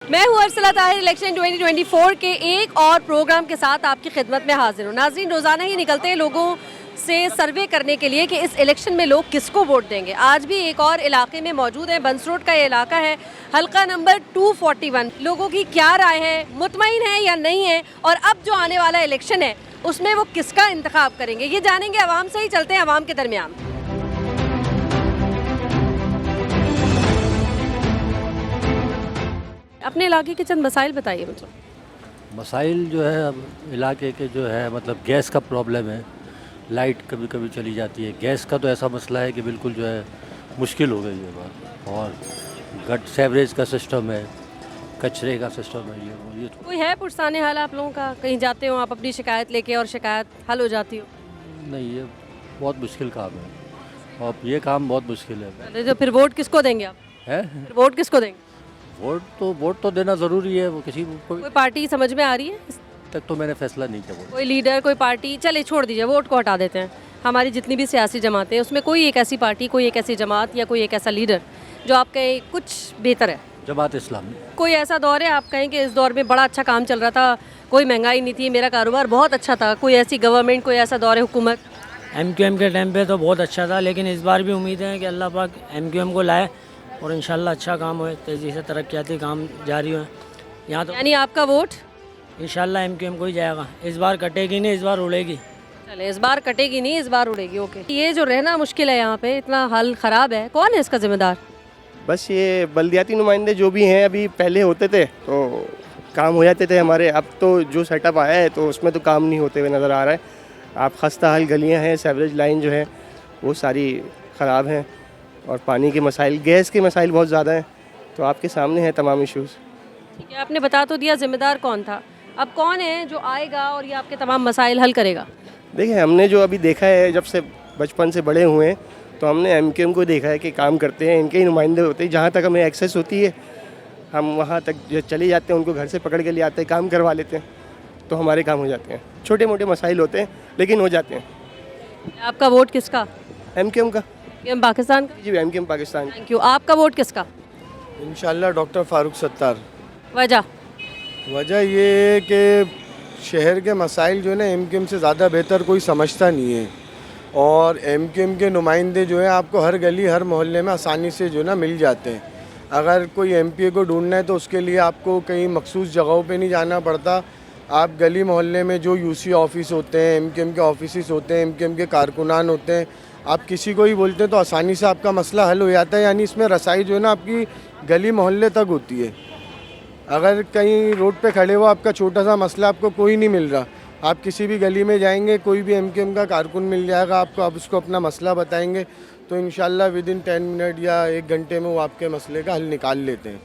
मैं हूँ अरसला ताहिर इलेक्शन 2024 के एक और प्रोग्राम के साथ आपकी खिदमत में हाजिर हूँ। नाज़रीन, रोज़ाना ही निकलते हैं लोगों से सर्वे करने के लिए कि इस इलेक्शन में लोग किसको वोट देंगे। आज भी एक और इलाके में मौजूद है। बंस रोड का ये इलाका है, हल्का नंबर 241। लोगों की क्या राय है, मुतमईन है या नहीं है, और अब जो आने वाला इलेक्शन है उसमें वो किसका इंतखाब करेंगे, ये जानेंगे अवाम से ही। चलते हैं अवाम के दरमियान। अपने इलाके के चंद मसाइल बताइए मुझे। मसाइल जो है अब इलाके के जो है मतलब गैस का प्रॉब्लम है, लाइट कभी कभी चली जाती है। गैस का तो ऐसा मसला है कि बिल्कुल जो है मुश्किल हो गई है बात। और गट सेवरेज का सिस्टम है, कचरे का सिस्टम है, ये तो कोई है पुरसाने हाल आप लोगों का? कहीं जाते हो आप अपनी शिकायत लेके और शिकायत हल हो जाती हो? नहीं, ये बहुत मुश्किल काम है और ये काम बहुत मुश्किल है। तो फिर वोट किसको देंगे आप? है फिर वोट किसको देंगे? वोट तो देना ज़रूरी है। वो किसी को कोई पार्टी समझ में आ रही है? तक तो मैंने फैसला नहीं किया। कोई लीडर, कोई पार्टी? चले छोड़ दीजिए, वोट को हटा देते हैं। हमारी जितनी भी सियासी जमातें हैं उसमें कोई एक ऐसी पार्टी, कोई एक ऐसी जमात या कोई एक ऐसा लीडर जो आप कहें कुछ बेहतर है? जमात इस्लामी। कोई ऐसा दौर है आप कहें कि इस दौर में बड़ा अच्छा काम चल रहा था, कोई महंगाई नहीं थी, मेरा कारोबार बहुत अच्छा था? कोई ऐसी गवर्नमेंट, कोई ऐसा दौर है हुकूमत? MQM के टाइम पे तो बहुत अच्छा था, लेकिन इस बार भी उम्मीद है कि अल्लाह पाक MQM को लाए और इंशाल्लाह अच्छा काम हो, तेज़ी से तरक्याती काम जारी हो यहाँ। तो यानी आपका वोट इंशाल्लाह MQM को ही जाएगा। इस बार कटेगी नहीं, इस बार उड़ेगी। चले, इस बार कटेगी नहीं, इस बार उड़ेगी। ओके। ये जो रहना मुश्किल है यहाँ पे, इतना हाल ख़राब है, कौन है इसका जिम्मेदार? बस ये बल्दियाती नुमाइंदे जो भी हैं, अभी पहले होते थे तो काम हो जाते थे हमारे। अब तो जो सेटअप आया है तो उसमें तो काम नहीं होते हुए नज़र आ रहा है। आप खस्ता हाल गलियाँ हैं, सेवरेज लाइन जो है वो सारी ख़राब हैं, और पानी के मसाइल, गैस के मसाइल बहुत ज़्यादा हैं। तो आपके सामने हैं तमाम इश्यूज़। ठीक है, आपने बता तो दिया ज़िम्मेदार कौन था, अब कौन है जो आएगा और ये आपके तमाम मसाइल हल करेगा? देखिए, हमने जो अभी देखा है, जब से बचपन से बड़े हुए हैं, तो हमने MQM को देखा है कि काम करते हैं, इनके ही नुमाइंदे होते हैं। जहाँ तक हमें एक्सेस होती है हम वहाँ तक जो चले जाते हैं, उनको घर से पकड़ के ले आते हैं, काम करवा लेते हैं, तो हमारे काम हो जाते हैं। छोटे मोटे मसाइल होते हैं लेकिन हो जाते हैं। आपका वोट किसका? MQM का। MQM पाकिस्तान का? जी, MQM पाकिस्तान। Thank you. आपका वोट किसका? इंशाल्लाह डॉक्टर फारूक सत्तार। वजह ये है कि शहर के मसाइल जो है ना MQM से ज़्यादा बेहतर कोई समझता नहीं है, और MQM के नुमाइंदे जो हैं आपको हर गली हर मोहल्ले में आसानी से जो है ना मिल जाते हैं। अगर कोई MPA को ढूंढना है तो उसके लिए आपको कहीं मखसूस जगहों पे नहीं जाना पड़ता। आप गली मोहल्ले में जो UC ऑफिस होते हैं, MQM के ऑफिस होते हैं, MQM के कारकुनान होते हैं, आप किसी को ही बोलते हैं तो आसानी से आपका मसला हल हो जाता है। यानी इसमें रसाई जो है ना आपकी गली मोहल्ले तक होती है। अगर कहीं रोड पे खड़े हो, आपका छोटा सा मसला आपको कोई नहीं मिल रहा, आप किसी भी गली में जाएंगे, कोई भी MQM का कारकुन मिल जाएगा आपको। आप उसको अपना मसला बताएंगे तो इंशाल्लाह विदिन 10 मिनट या 1 घंटे में वो आपके मसले का हल निकाल लेते हैं।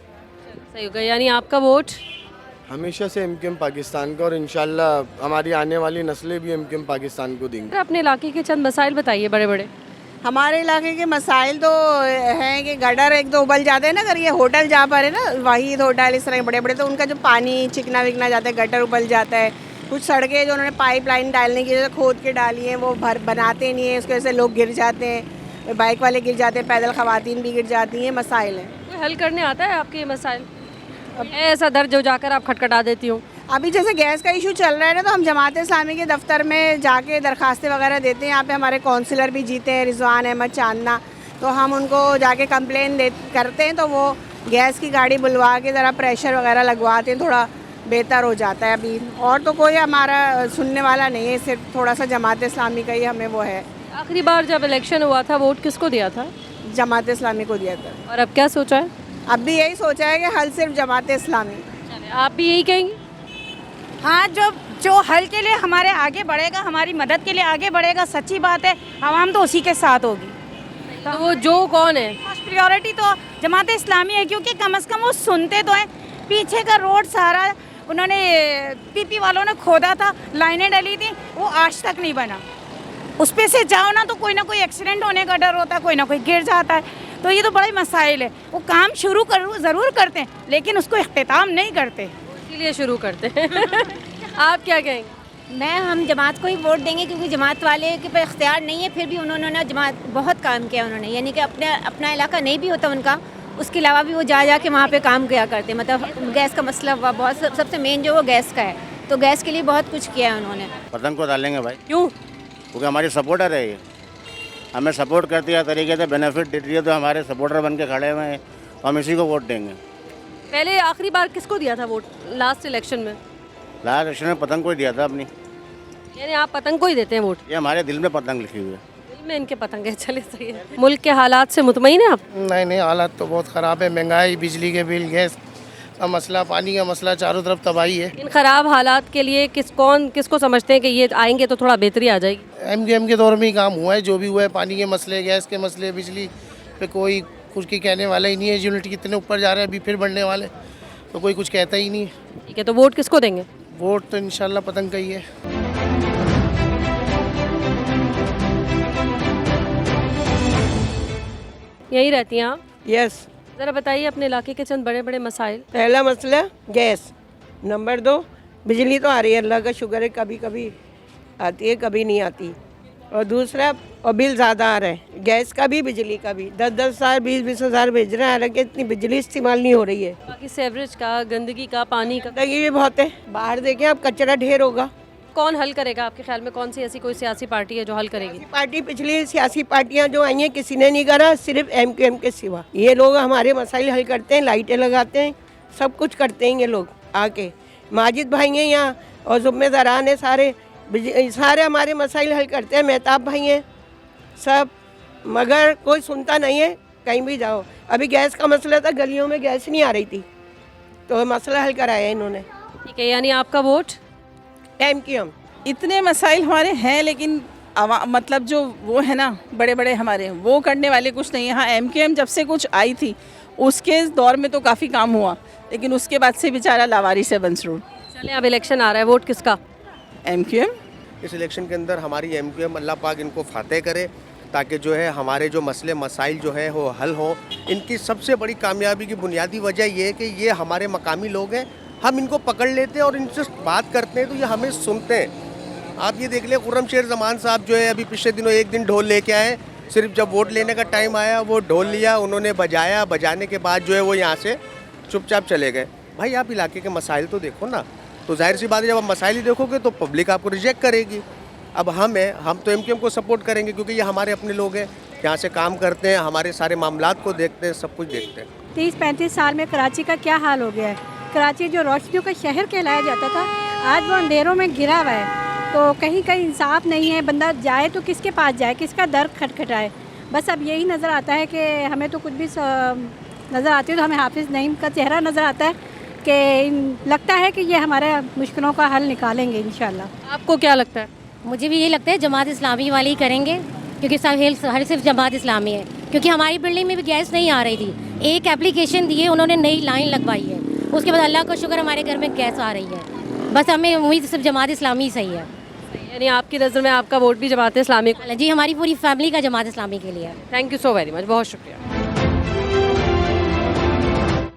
सही हो गया। यानी आपका वोट हमेशा से MQM पाकिस्तान का, और इंशाल्लाह हमारी आने वाली नस्लें भी MQM पाकिस्तान को देंगी। अपने इलाके के चंद मसाइल बताइए बड़े बड़े। हमारे इलाके के मसाइल तो हैं कि गटर एक दो उबल जाते हैं ना। अगर ये होटल जहाँ पर है ना, वहीद होटल, इस तरह के बड़े बड़े, तो उनका जो पानी चिकना विकना जाता है, गटर उबल जाता है। कुछ सड़कें जो उन्होंने पाइप लाइन डालने की वजह खोद के डाली हैं वो बनाते नहीं है, उसकी वजह से लोग गिर जाते हैं, बाइक वाले गिर जाते हैं, पैदल ख़वातीन भी गिर जाती हैं। मसाइल हैं। कोई हल करने आता है आपके ये मसाइल? ऐसा दर्ज हो जाकर आप खटखटा देती हूँ? अभी जैसे गैस का इशू चल रहा है ना, तो हम जमात इस्लामी के दफ्तर में जाके दरखास्तें वगैरह देते हैं। यहाँ पे हमारे काउंसिलर भी जीते हैं, रिजवान अहमद चांदना, तो हम उनको जाके कंप्लेन करते हैं, तो वो गैस की गाड़ी बुलवा के ज़रा प्रेशर वगैरह लगवाते हैं, थोड़ा बेहतर हो जाता है। अभी और तो कोई हमारा सुनने वाला नहीं है, सिर्फ थोड़ा सा जमात इस्लामी का ही हमें वो है। आखिरी बार जब इलेक्शन हुआ था वोट किसको दिया था? जमात इस्लामी को दिया था। और अब क्या सोचा है? अब भी यही सोचा है कि हल सिर्फ जमात इस्लामी। आप भी यही कहेंगी? हाँ, जो हल के लिए हमारे आगे बढ़ेगा, हमारी मदद के लिए आगे बढ़ेगा, सच्ची बात है, आवाम तो उसी के साथ होगी। तो वो जो कौन है? फर्स्ट प्रायोरिटी तो जमात इस्लामी है, क्योंकि कम से कम वो सुनते तो हैं। पीछे का रोड सारा उन्होंने PP वालों ने खोदा था, लाइनें डली थी, वो आज तक नहीं बना। उस पे से जाओ ना तो कोई ना कोई एक्सीडेंट होने का डर होता है, कोई ना कोई गिर जाता है। तो ये तो बड़ा ही मसाइल है। वो काम शुरू ज़रूर करते हैं लेकिन उसको इख्तिताम नहीं करते, इसीलिए शुरू करते हैं। आप क्या कहेंगे? हम जमात को ही वोट देंगे, क्योंकि जमात वाले के पास इख्तियार नहीं है, फिर भी उन्होंने जमात बहुत काम किया उन्होंने, यानी कि अपना इलाका नहीं भी होता उनका उसके अलावा भी वो जा के वहाँ पे काम किया करते हैं। मतलब गैस का मसला हुआ बहुत, सबसे मेन जो वो गैस का है, तो गैस के लिए बहुत कुछ किया है उन्होंने। पतंग को डालेंगे भाई, क्यों? क्योंकि हमारी सपोर्टर है ये, हमें सपोर्ट करती है, तरीके से बेनिफिट देती है, तो हमारे सपोर्टर बन के खड़े हुए हैं, तो हम इसी को वोट देंगे। पहले आखिरी बार किसको दिया था वोट लास्ट इलेक्शन में? लास्ट इलेक्शन में पतंग को ही दिया था अपनी। यानी आप पतंग को ही देते हैं वोट? ये हमारे दिल में पतंग लिखी हुई है। दिल में इनके पतंग है, चलिए सही है। मुल्क के हालात से मुतमईन हैं आप? नहीं, हालात तो बहुत ख़राब है। महंगाई, बिजली के बिल, गैस का मसला, पानी का मसला, चारों तरफ तबाही है। इन खराब हालात के लिए किसको समझते हैं कि ये आएंगे तो थोड़ा बेहतरी आ जाएगी? एमक्यूएम के दौर में ही काम हुआ है, जो भी हुआ है। पानी के मसले, गैस के मसले, बिजली पे कोई कुछ की कहने वाला ही नहीं है। यूनिट कितने ऊपर जा रहे हैं, अभी फिर बढ़ने वाले, तो कोई कुछ कहता ही नहीं है। ठीक है, तो वोट किसको देंगे? वोट तो इंशाल्लाह पतंग का ही है। यही रहती हैं आप? यस। ज़रा बताइए अपने इलाके के चंद बड़े बड़े मसाइल। पहला मसला गैस, नंबर 2 बिजली तो आ रही है, अल्लाह का शुक्र है, कभी कभी आती है, कभी नहीं आती। और दूसरा, और बिल ज़्यादा आ रहा है, गैस का भी बिजली का भी। 10-10 हज़ार 20-20 हज़ार भेज रहे हैं, हालांकि इतनी बिजली इस्तेमाल नहीं हो रही है। बाकी सेवरेज का, गंदगी का, पानी का गंदगी भी बहुत है। बाहर देखें आप, कचरा ढेर होगा। कौन हल करेगा आपके ख्याल में? कौन सी ऐसी कोई सियासी पार्टी है जो हल करेगी? पार्टी, पिछली सियासी पार्टियां जो आई हैं, किसी ने नहीं करा, सिर्फ एमक्यूएम के सिवा। ये लोग हमारे मसाइल हल करते हैं, लाइटें लगाते हैं, सब कुछ करते हैं ये लोग आके। माजिद भाई हैं यहाँ और जुम्मेदारान है सारे हमारे मसाइल हल करते हैं। मेहताब भाई हैं सब, मगर कोई सुनता नहीं है। कहीं भी जाओ, अभी गैस का मसला था, गलियों में गैस नहीं आ रही थी, तो मसला हल कराया इन्होंने। ठीक है, यानी आपका वोट एमक्यूएम। इतने मसाइल हमारे हैं, लेकिन मतलब जो वो है ना बड़े बड़े हमारे, वो करने वाले कुछ नहीं है। हाँ, एमक्यूएम जब से कुछ आई थी उसके दौर में तो काफ़ी काम हुआ, लेकिन उसके बाद से बेचारा लावारिस है बंसरूर। चले, अब इलेक्शन आ रहा है, वोट किसका? एमक्यूएम। इस इलेक्शन के अंदर हमारी एमक्यूएम, अल्लाह पाक इनको फातेह करे, ताकि जो है हमारे जो मसले मसाइल जो है वो हल हो। इनकी सबसे बड़ी कामयाबी की बुनियादी वजह ये है कि ये हमारे मकामी लोग हैं, हम इनको पकड़ लेते हैं और इनसे बात करते हैं तो ये हमें सुनते हैं। आप ये देख लें, खुर्रम शेर जमान साहब जो है अभी पिछले दिनों एक दिन ढोल लेके आए, सिर्फ जब वोट लेने का टाइम आया वो ढोल लिया, उन्होंने बजाया, बजाने के बाद जो है वो यहाँ से चुपचाप चले गए। भाई आप इलाके के मसाइल तो देखो ना, तो जाहिर सी बात है जब आप मसाइल ही देखोगे तो पब्लिक आपको रिजेक्ट करेगी। अब हम तो एमक्यूएम को सपोर्ट करेंगे, क्योंकि ये हमारे अपने लोग हैं, यहाँ से काम करते हैं, हमारे सारे मामलात को देखते हैं, सब कुछ देखते हैं। 30-35 साल में कराची का क्या हाल हो गया है। कराची जो रोशनियों का शहर कहलाया जाता था, आज वो अंधेरों में गिरा हुआ है। तो कहीं कहीं इंसाफ नहीं है, बंदा जाए तो किसके पास जाए, किसका दर खटखटाए। बस अब यही नज़र आता है कि हमें तो कुछ भी नज़र आती है तो हमें हाफिज़ नईम का चेहरा नज़र आता है कि लगता है कि ये हमारे मुश्किलों का हल निकालेंगे इंशाल्लाह। आपको क्या लगता है? मुझे भी यही लगता है जमात इस्लामी वाले ही करेंगे, क्योंकि हर सिर्फ जमात इस्लामी है। क्योंकि हमारी बिल्डिंग में भी गैस नहीं आ रही थी, एक एप्लीकेशन दी है उन्होंने, नई लाइन लगवाई है, उसके बाद अल्लाह का शुक्र हमारे घर में गैस आ रही है। बस हमें उम्मीद सिर्फ जमात इस्लामी ही सही है। यानी आपकी नज़र में आपका वोट भी जमात इस्लामी को? जी, हमारी पूरी फैमिली का जमात इस्लामी के लिए। Thank you so very much, बहुत शुक्रिया।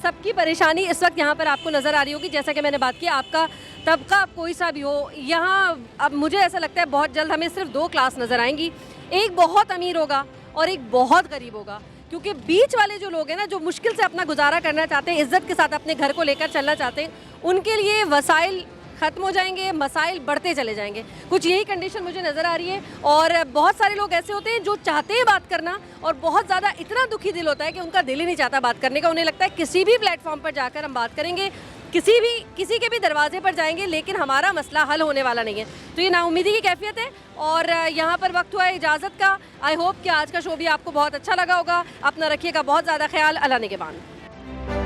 सबकी परेशानी इस वक्त यहाँ पर आपको नज़र आ रही होगी। जैसा कि मैंने बात की, आपका तबका कोई सा भी हो, यहाँ अब मुझे ऐसा लगता है बहुत जल्द हमें सिर्फ 2 क्लास नज़र आएंगी। एक बहुत अमीर होगा और एक बहुत गरीब होगा, क्योंकि बीच वाले जो लोग हैं ना, जो मुश्किल से अपना गुजारा करना चाहते हैं, इज़्ज़त के साथ अपने घर को लेकर चलना चाहते हैं, उनके लिए वसाइल ख़त्म हो जाएंगे, मसाइल बढ़ते चले जाएंगे। कुछ यही कंडीशन मुझे नज़र आ रही है। और बहुत सारे लोग ऐसे होते हैं जो चाहते हैं बात करना, और बहुत ज़्यादा इतना दुखी दिल होता है कि उनका दिल ही नहीं चाहता बात करने का। उन्हें लगता है किसी भी प्लेटफॉर्म पर जाकर हम बात करेंगे, किसी के भी दरवाजे पर जाएंगे, लेकिन हमारा मसला हल होने वाला नहीं है। तो ये नाउम्मीदी की कैफियत है। और यहाँ पर वक्त हुआ है इजाज़त का। आई होप कि आज का शो भी आपको बहुत अच्छा लगा होगा। अपना रखिएगा बहुत ज़्यादा ख्याल। अल्लाह निगहबान।